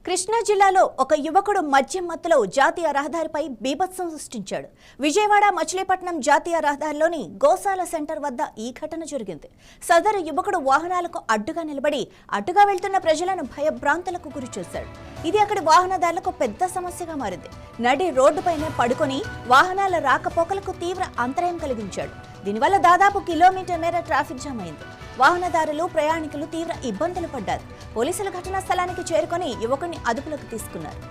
కృష్ణా జిల్లాలో ఒక యువకుడు మద్యం మత్తులో జాతీయ రహదారిపై బీభత్సం సృష్టించాడు. విజయవాడ మచిలీపట్నం జాతీయ రహదారిలోని గోశాల సెంటర్ వద్ద ఈ ఘటన జరిగింది. సదరు యువకుడు వాహనాలకు అడ్డుగా నిలబడి అటుగా వెళ్తున్న ప్రజలను భయభ్రాంతులకు గురిచేశాడు. ఇది అక్కడి వాహనదారులకు పెద్ద సమస్యగా మారింది. నడి రోడ్డుపైనే పడుకొని వాహనాల రాకపోకలకు తీవ్ర అంతరాయం కలిగించాడు. దీనివల్ల దాదాపు కిలోమీటర్ మేర ట్రాఫిక్ జామ్ అయింది. వాహనదారులు ప్రయాణికులు తీవ్ర ఇబ్బందులు పడ్డారు. పోలీసులు ఘటనా స్థలానికి చేరుకొని యువకుడిని అదుపులోకి తీసుకున్నారు.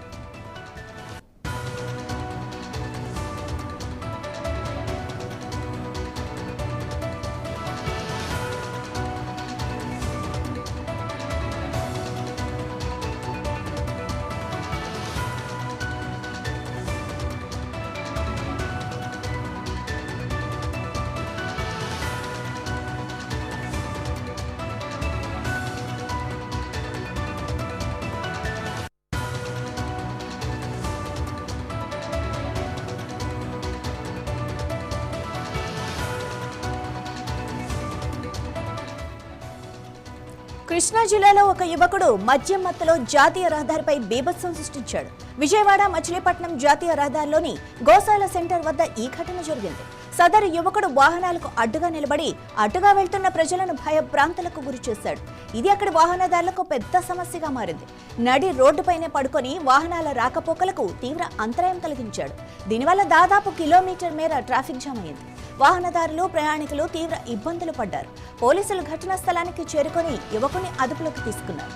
కృష్ణా జిల్లాలో ఒక యువకుడు మద్యం మత్తులో జాతీయ రహదారిపై బీభత్సం సృష్టించాడు. విజయవాడ మచిలీపట్నం జాతీయ రహదారిలోని గోశాల సెంటర్ వద్ద ఈ ఘటన జరిగింది. సదరు యువకుడు వాహనాలకు అడ్డుగా నిలబడి అటుగా వెళ్తున్న ప్రజలను భయభ్రాంతులకు గురిచేశాడు. ఇది అక్కడి వాహనదారులకు పెద్ద సమస్యగా మారింది. నడి రోడ్డుపైనే పడుకొని వాహనాల రాకపోకలకు తీవ్ర అంతరాయం కలిగించాడు. దీనివల్ల దాదాపు కిలోమీటర్ మేర ట్రాఫిక్ జామ్ అయింది. వాహనదారులు ప్రయాణికులు తీవ్ర ఇబ్బందులు పడ్డారు. పోలీసులు ఘటనా స్థలానికి చేరుకొని యువకుని అదుపులోకి తీసుకున్నారు.